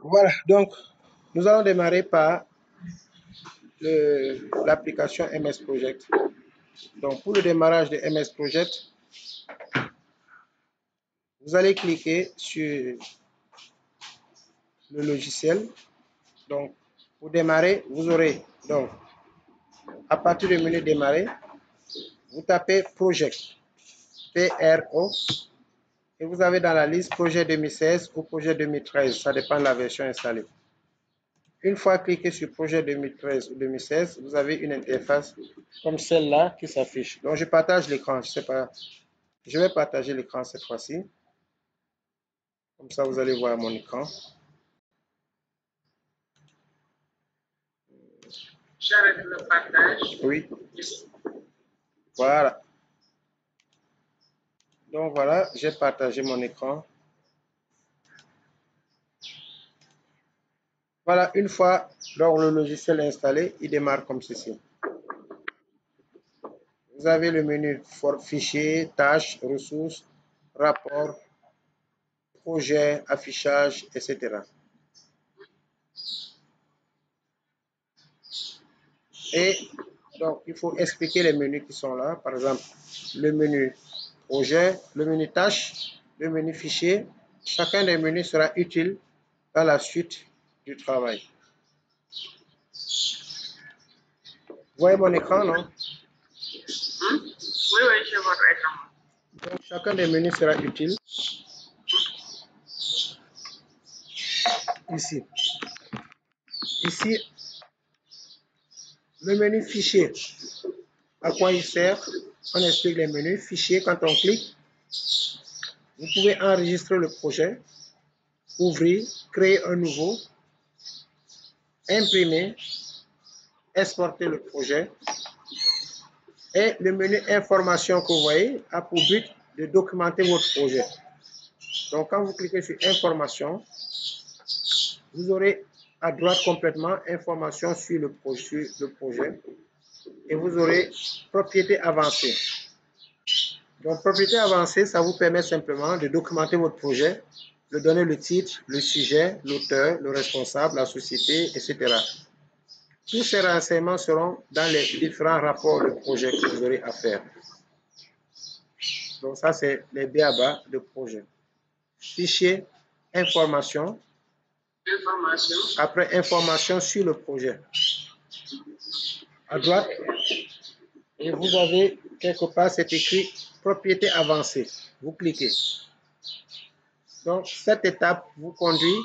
Voilà, donc nous allons démarrer par l'application MS Project. Donc pour le démarrage de MS Project, vous allez cliquer sur le logiciel. Donc pour démarrer, vous aurez donc à partir du menu démarrer, vous tapez Project, PRO, et vous avez dans la liste projet 2016 ou projet 2013, ça dépend de la version installée. Une fois cliqué sur projet 2013 ou 2016, vous avez une interface comme celle-là qui s'affiche. Donc, je partage l'écran. Je sais pas. Je vais partager l'écran cette fois-ci. Comme ça, vous allez voir mon écran. J'arrête le partage. Oui. Voilà. Donc, voilà, j'ai partagé mon écran. Voilà, une fois donc, le logiciel est installé, il démarre comme ceci. Vous avez le menu fichier, tâches, ressources, rapport, projet, affichage, etc. Et donc, il faut expliquer les menus qui sont là. Par exemple, le menu projet, le menu tâche, le menu fichier. Chacun des menus sera utile dans la suite du travail. Vous voyez mon écran, non? Oui, je vois votre écran. Donc, chacun des menus sera utile. Ici. Ici, le menu fichier. À quoi il sert? On explique les menus. Fichier, quand on clique, vous pouvez enregistrer le projet, ouvrir, créer un nouveau, imprimer, exporter le projet. Et le menu information que vous voyez a pour but de documenter votre projet. Donc, quand vous cliquez sur information, vous aurez à droite complètement information sur le projet et vous aurez propriété avancée. Donc, propriété avancée, ça vous permet simplement de documenter votre projet, de donner le titre, le sujet, l'auteur, le responsable, la société, etc. Tous ces renseignements seront dans les différents rapports de projet que vous aurez à faire. Donc, ça, c'est les b.a.-ba de projet. Fichier, information. Information. Après, information sur le projet. À droite, et vous avez quelque part, c'est écrit propriété avancée. Vous cliquez. Donc, cette étape vous conduit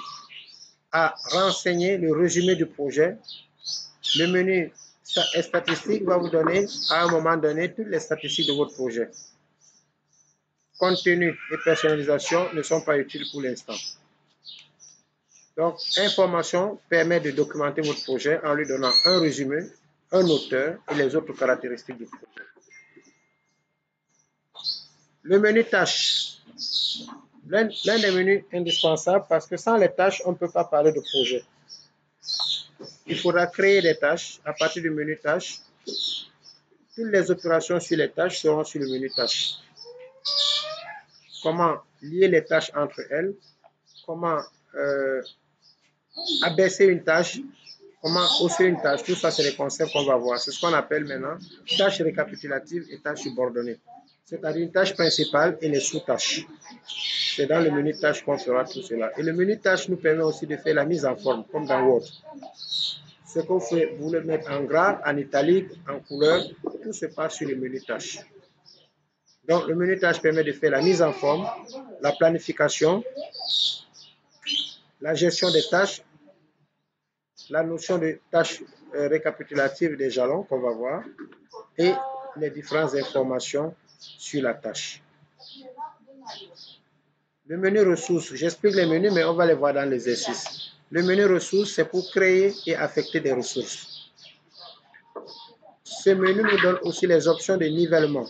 à renseigner le résumé du projet. Le menu statistique va vous donner, à un moment donné, toutes les statistiques de votre projet. Contenu et personnalisation ne sont pas utiles pour l'instant. Donc, information permet de documenter votre projet en lui donnant un résumé, un auteur et les autres caractéristiques du projet. Le menu tâches. L'un des menus indispensables parce que sans les tâches, on ne peut pas parler de projet. Il faudra créer des tâches à partir du menu tâches. Toutes les opérations sur les tâches seront sur le menu tâches. Comment lier les tâches entre elles, comment abaisser une tâche, comment hausser une tâche, tout ça c'est les concepts qu'on va voir. C'est ce qu'on appelle maintenant tâches récapitulatives et tâches subordonnées. C'est-à-dire une tâche principale et les sous-tâches. C'est dans le menu tâches qu'on fera tout cela. Et le menu tâches nous permet aussi de faire la mise en forme, comme dans Word. Ce qu'on fait, vous le mettez en gras, en italique, en couleur, tout se passe sur le menu tâches. Donc, le menu tâches permet de faire la mise en forme, la planification, la gestion des tâches, la notion de tâches récapitulatives des jalons qu'on va voir et les différentes informations sur la tâche. Le menu ressources, j'explique les menus, mais on va les voir dans l'exercice. Le menu ressources, c'est pour créer et affecter des ressources. Ce menu nous donne aussi les options de nivellement.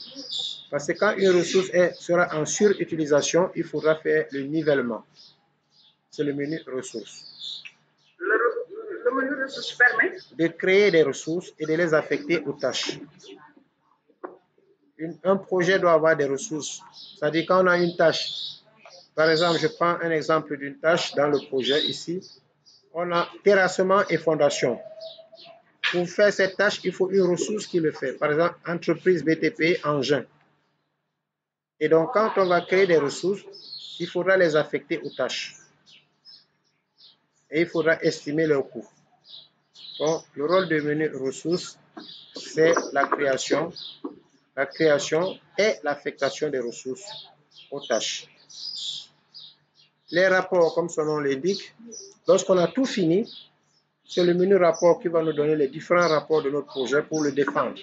Parce que quand une ressource sera en surutilisation, il faudra faire le nivellement. C'est le menu ressources. Le menu ressources permet de créer des ressources et de les affecter aux tâches. Un projet doit avoir des ressources. C'est-à-dire quand on a une tâche, par exemple, je prends un exemple d'une tâche dans le projet ici. On a terrassement et fondation. Pour faire cette tâche, il faut une ressource qui le fait. Par exemple, entreprise BTP, engin. Et donc, quand on va créer des ressources, il faudra les affecter aux tâches. Et il faudra estimer leur coût. Donc, le rôle du menu ressources, c'est la création et l'affectation des ressources aux tâches. Les rapports, comme son nom l'indique, lorsqu'on a tout fini, c'est le menu rapport qui va nous donner les différents rapports de notre projet pour le défendre.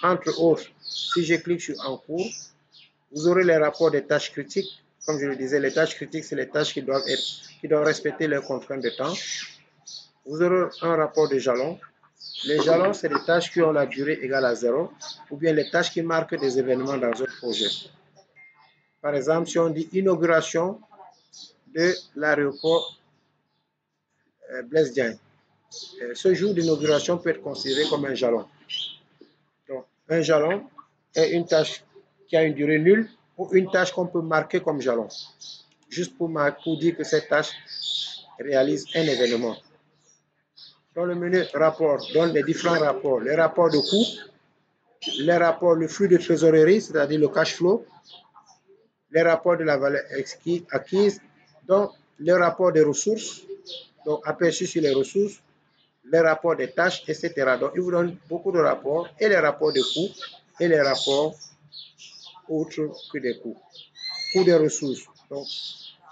Entre autres, si je clique sur en cours, vous aurez les rapports des tâches critiques. Comme je le disais, les tâches critiques, c'est les tâches qui doivent respecter leurs contraintes de temps. Vous aurez un rapport de jalons. Les jalons, c'est des tâches qui ont la durée égale à 0, ou bien les tâches qui marquent des événements dans un projet. Par exemple, si on dit inauguration de l'aéroport Blaise Diagne, ce jour d'inauguration peut être considéré comme un jalon. Donc, un jalon est une tâche qui a une durée nulle ou une tâche qu'on peut marquer comme jalon, juste pour dire que cette tâche réalise un événement. Dans le menu rapport, donne les différents rapports, les rapports de coûts, les rapports, le flux de trésorerie, c'est-à-dire le cash flow, les rapports de la valeur acquise, donc les rapports des ressources, donc aperçus sur les ressources, les rapports des tâches, etc. Donc, il vous donne beaucoup de rapports, et les rapports de coûts, et les rapports autres que des coûts. Coûts des ressources. Donc,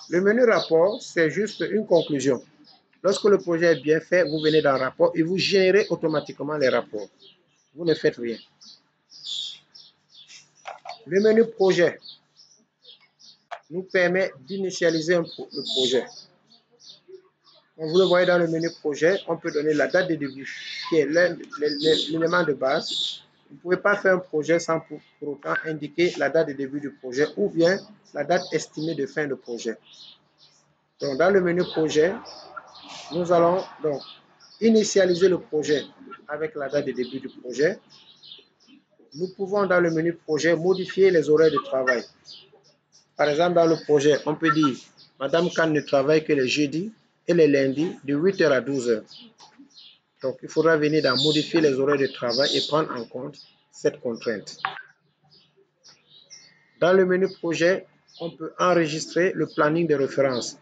le menu rapport, c'est juste une conclusion. Lorsque le projet est bien fait, vous venez dans le rapport et vous générez automatiquement les rapports. Vous ne faites rien. Le menu projet nous permet d'initialiser le projet. Comme vous le voyez dans le menu projet, on peut donner la date de début, qui est l'élément de base. Vous ne pouvez pas faire un projet sans pour autant indiquer la date de début du projet ou bien la date estimée de fin de projet. Donc, dans le menu projet, nous allons donc initialiser le projet avec la date de début du projet. Nous pouvons, dans le menu projet, modifier les horaires de travail. Par exemple, dans le projet, on peut dire Madame Khan ne travaille que les jeudis et les lundis de 8h à 12h. Donc, il faudra venir dans modifier les horaires de travail et prendre en compte cette contrainte. Dans le menu projet, on peut enregistrer le planning de référence.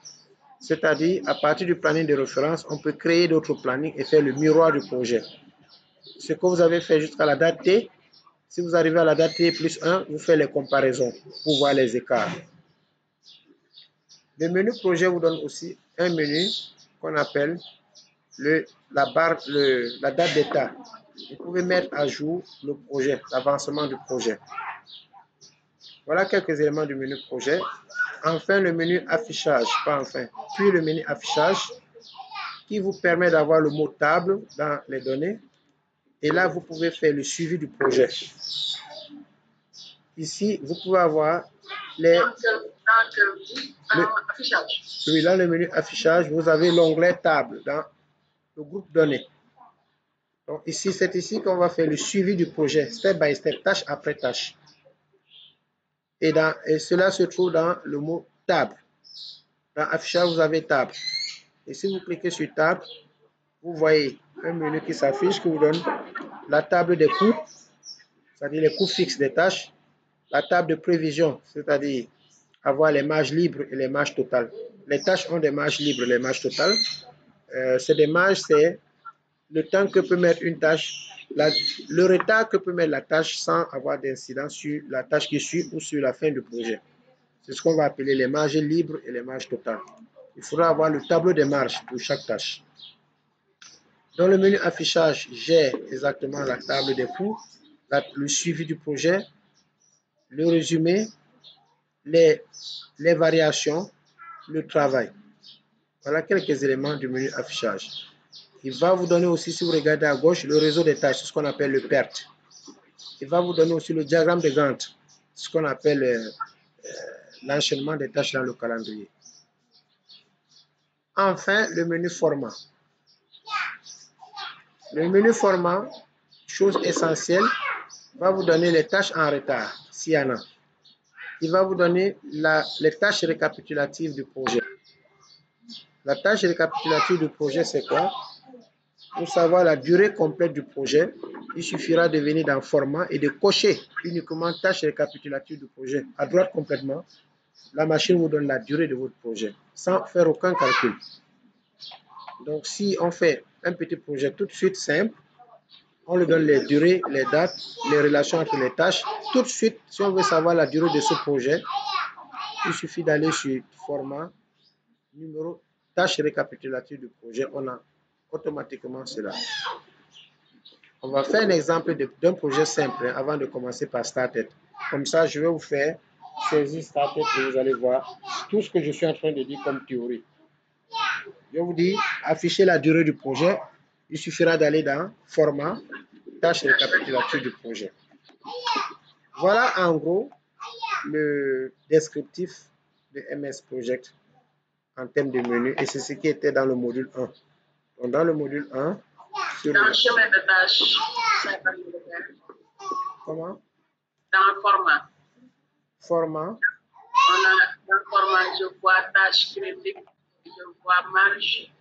C'est-à-dire, à partir du planning de référence, on peut créer d'autres plannings et faire le miroir du projet. Ce que vous avez fait jusqu'à la date T, si vous arrivez à la date T plus 1, vous faites les comparaisons pour voir les écarts. Le menu projet vous donne aussi un menu qu'on appelle la date d'état. Vous pouvez mettre à jour le projet, l'avancement du projet. Voilà quelques éléments du menu projet. Enfin, le menu affichage, pas enfin, puis le menu affichage qui vous permet d'avoir le mot table dans les données. Et là, vous pouvez faire le suivi du projet. Ici, vous pouvez avoir dans le menu affichage, vous avez l'onglet table dans le groupe données. Donc ici, c'est ici qu'on va faire le suivi du projet, step by step, tâche après tâche. Et cela se trouve dans le mot table. Dans affichage, vous avez table. Et si vous cliquez sur table, vous voyez un menu qui s'affiche qui vous donne la table des coûts, c'est-à-dire les coûts fixes des tâches, la table de prévision, c'est-à-dire avoir les marges libres et les marges totales. Les tâches ont des marges libres et les marges totales. C'est des marges, c'est le temps que peut mettre une tâche, le retard que peut mettre la tâche sans avoir d'incidence sur la tâche qui suit ou sur la fin du projet. C'est ce qu'on va appeler les marges libres et les marges totales. Il faudra avoir le tableau des marges pour chaque tâche. Dans le menu affichage, j'ai exactement la table des coûts, le suivi du projet, le résumé, les variations, le travail. Voilà quelques éléments du menu affichage. Il va vous donner aussi, si vous regardez à gauche, le réseau des tâches, ce qu'on appelle le PERT. Il va vous donner aussi le diagramme de Gantt, ce qu'on appelle l'enchaînement des tâches dans le calendrier. Enfin, le menu format. Le menu format, chose essentielle, va vous donner les tâches en retard, s'il y en a. Il va vous donner les tâches récapitulatives du projet. La tâche récapitulative du projet, c'est quoi? Pour savoir la durée complète du projet, il suffira de venir dans Format et de cocher uniquement tâche récapitulative du projet. À droite complètement, la machine vous donne la durée de votre projet sans faire aucun calcul. Donc, si on fait un petit projet tout de suite simple, on lui donne les durées, les dates, les relations entre les tâches. Tout de suite, si on veut savoir la durée de ce projet, il suffit d'aller sur Format, numéro, tâche récapitulative du projet. On a automatiquement cela. On va faire un exemple d'un projet simple avant de commencer par Started. Comme ça, je vais vous faire saisir Started et vous allez voir tout ce que je suis en train de dire comme théorie. Je vous dis, afficher la durée du projet. Il suffira d'aller dans Format, tâche récapitulative du projet. Voilà en gros le descriptif de MS Project en termes de menu et c'est ce qui était dans le module 1. Donc, dans le module 1, Dans le chemin de tâche, c'est pas le faire. Comment? Dans le format. Format. On a dans le format, je vois tâche critique, je vois marge.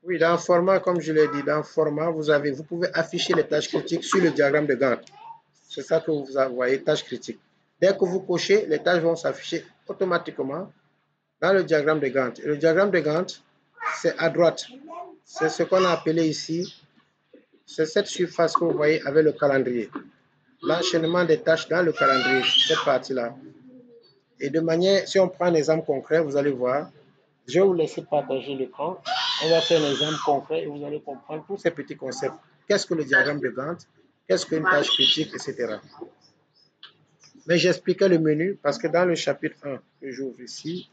Oui, dans le format, comme je l'ai dit, dans le format, vous pouvez afficher les tâches critiques sur le diagramme de Gantt. C'est ça que vous voyez, tâches critiques. Dès que vous cochez, les tâches vont s'afficher automatiquement dans le diagramme de Gantt. Et le diagramme de Gantt, c'est à droite. C'est ce qu'on a appelé ici, c'est cette surface que vous voyez avec le calendrier. L'enchaînement des tâches dans le calendrier, cette partie-là. Et de manière, si on prend un exemple concret, vous allez voir, je vais vous laisser partager l'écran. On va faire un exemple concret et vous allez comprendre tous ces petits concepts. Qu'est-ce que le diagramme de Gantt? Qu'est-ce qu'une tâche critique, etc. Mais j'expliquais le menu parce que dans le chapitre 1 que j'ouvre ici,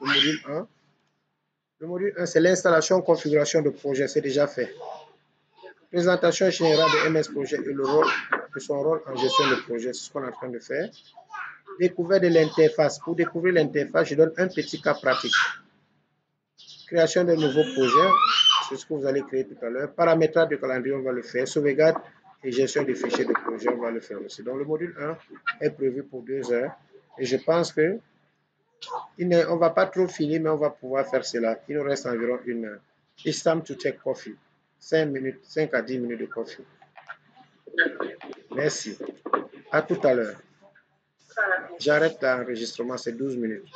le module 1, c'est l'installation, configuration de projet, c'est déjà fait. Présentation générale de MS Projet et le rôle de son rôle en gestion de projet, c'est ce qu'on est en train de faire. Découverte de l'interface. Pour découvrir l'interface, je donne un petit cas pratique. Création de nouveaux projets, c'est ce que vous allez créer tout à l'heure. Paramétrage de calendrier, on va le faire. Sauvegarde et gestion des fichiers de projet, on va le faire aussi. Donc, le module 1 est prévu pour 2 heures. Et je pense que on ne va pas trop finir, mais on va pouvoir faire cela. Il nous reste environ 1 heure. It's time to take coffee. 5 à 10 minutes de coffee. Merci. À tout à l'heure. J'arrête l'enregistrement, c'est 12 minutes.